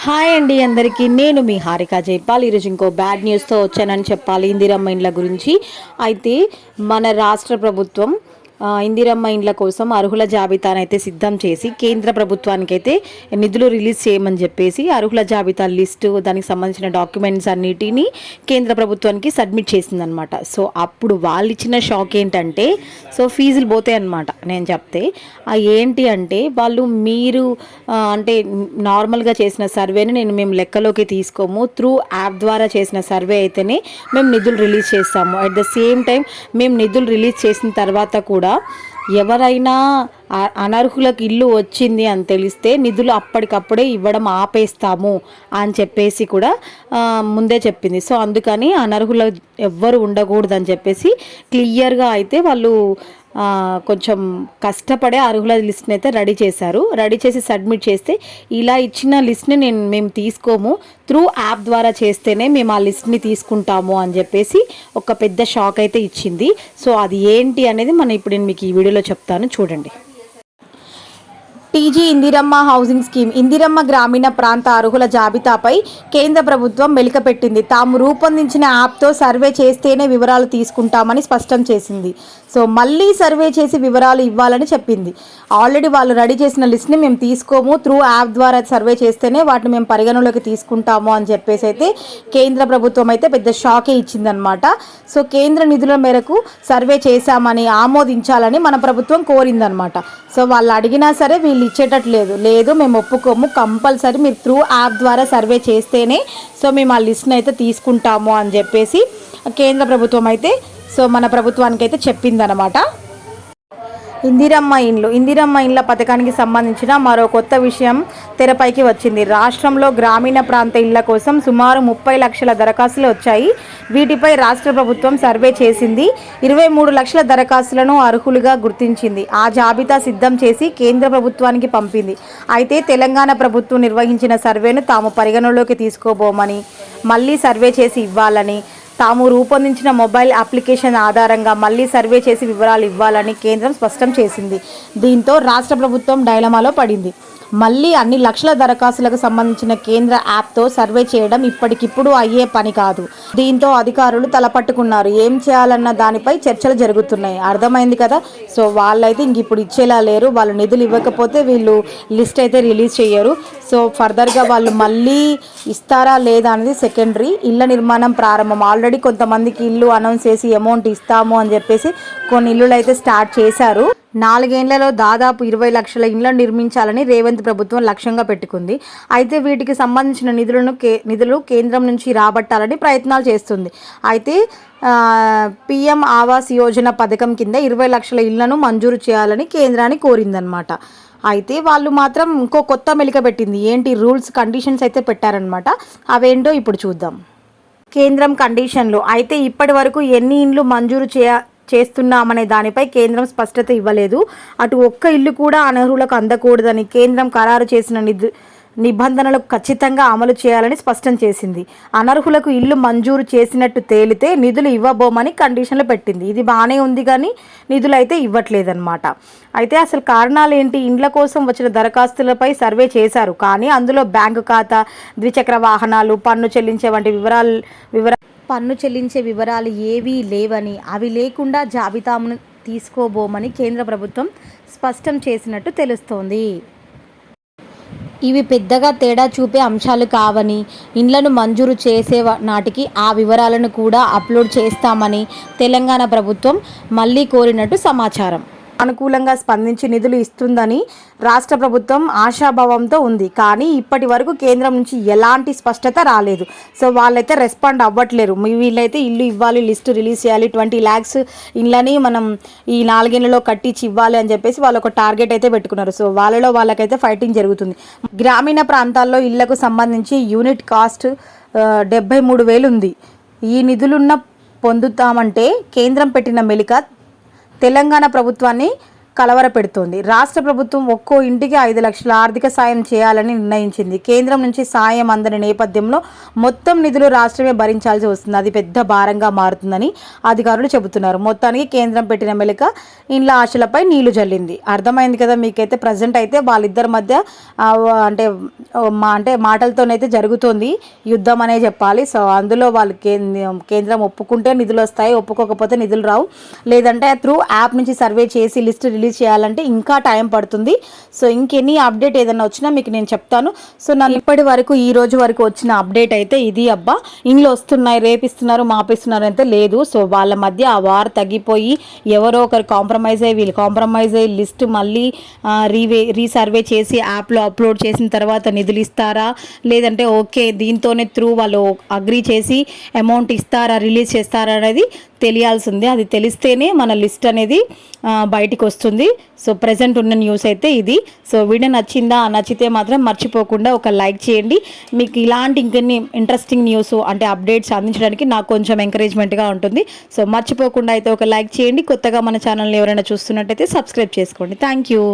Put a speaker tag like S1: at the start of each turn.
S1: Hi అండి అందరికీ. నేను మీ హారిక జైపాల్. ఈరోజు ఇంకో బ్యాడ్ న్యూస్తో వచ్చానని చెప్పాలి ఇందిరమ్మ ఇండ్ల గురించి. అయితే మన రాష్ట్ర ప్రభుత్వం ఇందిరమ్మ ఇండ్ల కోసం అర్హుల జాబితానైతే సిద్ధం చేసి కేంద్ర ప్రభుత్వానికైతే నిధులు రిలీజ్ చేయమని చెప్పేసి అర్హుల జాబితా లిస్టు దానికి సంబంధించిన డాక్యుమెంట్స్ అన్నిటినీ కేంద్ర ప్రభుత్వానికి సబ్మిట్ చేసిందనమాట. సో అప్పుడు వాళ్ళు ఇచ్చిన షాక్ ఏంటంటే ఫీజులు పోతాయి అనమాట. నేను చెప్తే ఏంటి అంటే వాళ్ళు మీరు అంటే నార్మల్గా చేసిన సర్వేని మేము లెక్కలోకి తీసుకోము, త్రూ యాప్ ద్వారా చేసిన సర్వే అయితేనే మేము నిధులు రిలీజ్ చేస్తాము. అట్ ద సేమ్ టైం మేము నిధులు రిలీజ్ చేసిన తర్వాత కూడా ఎవరైనా అనర్హులకు ఇల్లు వచ్చింది అని తెలిస్తే నిధులు అప్పటికప్పుడే ఇవ్వడం ఆపేస్తాము అని చెప్పేసి కూడా ముందే చెప్పింది. సో అందుకని అనర్హులు ఎవ్వరు ఉండకూడదని చెప్పేసి క్లియర్గా అయితే వాళ్ళు కొంచెం కష్టపడే అర్హుల లిస్ట్ని అయితే రెడీ చేశారు. రెడీ చేసి సబ్మిట్ చేస్తే ఇలా ఇచ్చిన లిస్ట్ని మేము తీసుకోము, త్రూ యాప్ ద్వారా చేస్తేనే మేము ఆ లిస్ట్ని తీసుకుంటాము అని చెప్పేసి ఒక పెద్ద షాక్ అయితే ఇచ్చింది. సో అది ఏంటి అనేది ఇప్పుడు నేను మీకు ఈ వీడియోలో చెప్తాను, చూడండి. TG Indiramma housing scheme Indiramma గ్రామీణ ప్రాంత అర్హుల జాబితాపై కేంద్ర ప్రభుత్వం మెలికపెట్టింది. తాము రూపొందించిన యాప్తో సర్వే చేస్తేనే వివరాలు తీసుకుంటామని స్పష్టం చేసింది. సో మళ్ళీ సర్వే చేసి వివరాలు ఇవ్వాలని చెప్పింది. ఆల్రెడీ వాళ్ళు రెడీ చేసిన లిస్ట్ని మేము తీసుకోము, త్రూ యాప్ ద్వారా సర్వే చేస్తేనే వాటిని మేము పరిగణలోకి తీసుకుంటాము అని చెప్పేసి అయితే కేంద్ర ప్రభుత్వం అయితే పెద్ద షాకే ఇచ్చిందనమాట. సో కేంద్ర నిధుల మేరకు సర్వే చేశామని ఆమోదించాలని మన ప్రభుత్వం కోరిందనమాట. సో వాళ్ళు అడిగినా సరే వీళ్ళు ఇచ్చేటట్లేదు, మేము ఒప్పుకోము, కంపల్సరీ మీరు త్రూ యాప్ ద్వారా సర్వే చేస్తేనే మేము ఆ లిస్ట్ని అయితే తీసుకుంటాము అని చెప్పేసి కేంద్ర ప్రభుత్వం అయితే మన ప్రభుత్వానికి అయితే చెప్పిందనమాట. ఇందిరమ్మ ఇండ్ల పథకానికి సంబంధించిన మరో కొత్త విషయం తెరపైకి వచ్చింది. రాష్ట్రంలో గ్రామీణ ప్రాంత ఇళ్ల కోసం సుమారు 30 లక్షల దరఖాస్తులు వచ్చాయి. వీటిపై రాష్ట్ర ప్రభుత్వం సర్వే చేసింది. 23 లక్షల దరఖాస్తులను అర్హులుగా గుర్తించింది. ఆ జాబితా సిద్ధం చేసి కేంద్ర ప్రభుత్వానికి పంపింది. అయితే తెలంగాణ ప్రభుత్వం నిర్వహించిన సర్వేను తాము పరిగణలోకి తీసుకోబోమని, మళ్ళీ సర్వే చేసి ఇవ్వాలని, తాము రూపొందించిన మొబైల్ అప్లికేషన్ ఆధారంగా మళ్ళీ సర్వే చేసి వివరాలు ఇవ్వాలని కేంద్రం స్పష్టం చేసింది. దీంతో రాష్ట్ర ప్రభుత్వం డైలమాలో పడింది. మళ్ళీ అన్ని లక్షల దరఖాస్తులకు సంబంధించిన కేంద్ర యాప్తో సర్వే చేయడం ఇప్పటికిప్పుడు అయ్యే పని కాదు. దీంతో అధికారులు తలపట్టుకున్నారు. ఏం చేయాలన్న దానిపై చర్చలు జరుగుతున్నాయి. అర్థమైంది కదా. సో వాళ్ళైతే ఇంక ఇప్పుడు ఇచ్చేలా లేరు. వాళ్ళు నిధులు ఇవ్వకపోతే వీళ్ళు లిస్ట్ అయితే రిలీజ్ చేయరు. సో ఫర్దర్గా వాళ్ళు మళ్ళీ ఇస్తారా లేదా అనేది సెకండరీ. ఇళ్ల నిర్మాణం ప్రారంభం ఆల్రెడీ కొంతమందికి ఇల్లు అనౌన్స్ చేసి అమౌంట్ ఇస్తాము అని చెప్పేసి కొన్ని ఇల్లులు అయితే స్టార్ట్ చేశారు. 4 ఏళ్లలో దాదాపు 20 లక్షల ఇళ్లను నిర్మించాలని రేవంత్ ప్రభుత్వం లక్ష్యంగా పెట్టుకుంది. అయితే వీటికి సంబంధించిన నిధులు కేంద్రం నుంచి రాబట్టాలని ప్రయత్నాలు చేస్తుంది. అయితే పిఎం ఆవాస్ యోజన పథకం కింద 20 లక్షల ఇళ్లను మంజూరు చేయాలని కేంద్రాన్ని కోరిందనమాట. అయితే వాళ్ళు మాత్రం ఇంకో కొత్త మెలిక పెట్టింది. ఏంటి రూల్స్ కండిషన్స్ అయితే పెట్టారనమాట. అవేంటో ఇప్పుడు చూద్దాం. కేంద్రం కండిషన్లు అయితే ఇప్పటి వరకు ఎన్ని ఇండ్లు మంజూరు చేస్తున్నామనే దానిపై కేంద్రం స్పష్టత ఇవ్వలేదు. అటు ఒక్క ఇల్లు కూడా అనర్హులకు అందకూడదని కేంద్రం ఖరారు చేసిన నిబంధనలకు ఖచ్చితంగా అమలు చేయాలని స్పష్టం చేసింది. అనర్హులకు ఇల్లు మంజూరు చేసినట్టు తేలితే నిధులు ఇవ్వబోమని కండిషన్లు పెట్టింది. ఇది బాగానే ఉంది, కానీ నిధులు అయితే ఇవ్వట్లేదన్నమాట. అయితే అసలు కారణాలు ఏంటి? ఇండ్ల కోసం వచ్చిన దరఖాస్తులపై సర్వే చేశారు, కానీ అందులో బ్యాంకు ఖాతా, ద్విచక్ర వాహనాలు, పన్ను చెల్లించే వివరాలు ఏవీ లేవని, అవి లేకుండా జాబితాను తీసుకోబోమని కేంద్ర ప్రభుత్వం స్పష్టం చేసినట్టు తెలుస్తోంది. ఇవి పెద్దగా తేడా చూపే అంశాలు కావని, ఇండ్లను మంజూరు చేసే నాటికి ఆ వివరాలను కూడా అప్లోడ్ చేస్తామని తెలంగాణ ప్రభుత్వం మళ్ళీ కోరినట్టు సమాచారం. అనుకూలంగా స్పందించి నిధులు ఇస్తుందని రాష్ట్ర ప్రభుత్వం ఆశాభావంతో ఉంది. కానీ ఇప్పటి వరకు కేంద్రం నుంచి ఎలాంటి స్పష్టత రాలేదు. సో వాళ్ళైతే రెస్పాండ్ అవ్వట్లేరు. వీళ్ళైతే ఇల్లు ఇవ్వాలి, లిస్టు రిలీజ్ చేయాలి, 20 lakhs ఇళ్ళని మనం ఈ 4 ఏళ్లలో కట్టించి ఇవ్వాలి అని చెప్పేసి వాళ్ళు ఒక టార్గెట్ అయితే పెట్టుకున్నారు. సో వాళ్ళకైతే ఫైటింగ్ జరుగుతుంది. గ్రామీణ ప్రాంతాల్లో ఇళ్లకు సంబంధించి యూనిట్ కాస్ట్ 73,000 ఉంది. ఈ నిధులున్న పొందుతామంటే కేంద్రం పెట్టిన మెలిక తెలంగాణ ప్రభుత్వాన్ని కలవరపెడుతోంది. రాష్ట్ర ప్రభుత్వం ఒక్కో ఇంటికి 5 లక్షల ఆర్థిక సాయం చేయాలని నిర్ణయించింది. కేంద్రం నుంచి సాయం అందని నేపథ్యంలో మొత్తం నిధులు రాష్ట్రమే భరించాల్సి వస్తుంది. అది పెద్ద భారంగా మారుతుందని అధికారులు చెబుతున్నారు. మొత్తానికి కేంద్రం పెట్టిన మెలిక ఇండ్ల ఆశలపై నీళ్లు జల్లింది. అర్థమైంది కదా మీకైతే. ప్రజెంట్ అయితే వాళ్ళిద్దరి మధ్య అంటే మాటలతోనైతే జరుగుతోంది యుద్ధం అనే చెప్పాలి. సో అందులో వాళ్ళు కేంద్రం ఒప్పుకుంటే నిధులు వస్తాయి, ఒప్పుకోకపోతే నిధులు రావు. లేదంటే త్రూ యాప్ నుంచి సర్వే చేసి లిస్ట్ రిలీజ్ చేయాలంటే ఇంకా టైం పడుతుంది. సో ఇంకెన్ని అప్డేట్ ఏదైనా వచ్చినా మీకు నేను చెప్తాను. సో నన్ను ఇప్పటి వరకు ఈ రోజు వరకు వచ్చిన అప్డేట్ అయితే ఇది అబ్బా. ఇండ్లు వస్తున్నాయి, రేపిస్తున్నారు, మాపిస్తున్నారు అయితే లేదు. సో వాళ్ళ మధ్య ఆ వార్ తగ్గిపోయి ఎవరో ఒకరు కాంప్రమైజ్ అయ్యి వీళ్ళు కాంప్రమైజ్ అయ్యి లిస్ట్ మళ్ళీ రీసర్వే చేసి యాప్లో అప్లోడ్ చేసిన తర్వాత నిధులు ఇస్తారా, లేదంటే ఓకే దీంతోనే త్రూ వాళ్ళు అగ్రీ చేసి అమౌంట్ ఇస్తారా, రిలీజ్ చేస్తారా అనేది తెలియాల్సిందే. అది తెలిస్తేనే మన లిస్ట్ అనేది బయటికి వస్తుంది. సో ప్రజెంట్ ఉన్న న్యూస్ అయితే ఇది. సో వీడియో నచ్చితే మాత్రం మర్చిపోకుండా ఒక లైక్ చేయండి. మీకు ఇలాంటి ఇంకొన్ని ఇంట్రెస్టింగ్ న్యూస్ అంటే అప్డేట్స్ అందించడానికి నాకు కొంచెం ఎంకరేజ్మెంట్గా ఉంటుంది. సో మర్చిపోకుండా అయితే ఒక లైక్ చేయండి. కొత్తగా మన ఛానల్ని ఎవరైనా చూస్తున్నట్టయితే సబ్స్క్రైబ్ చేసుకోండి. Thank you.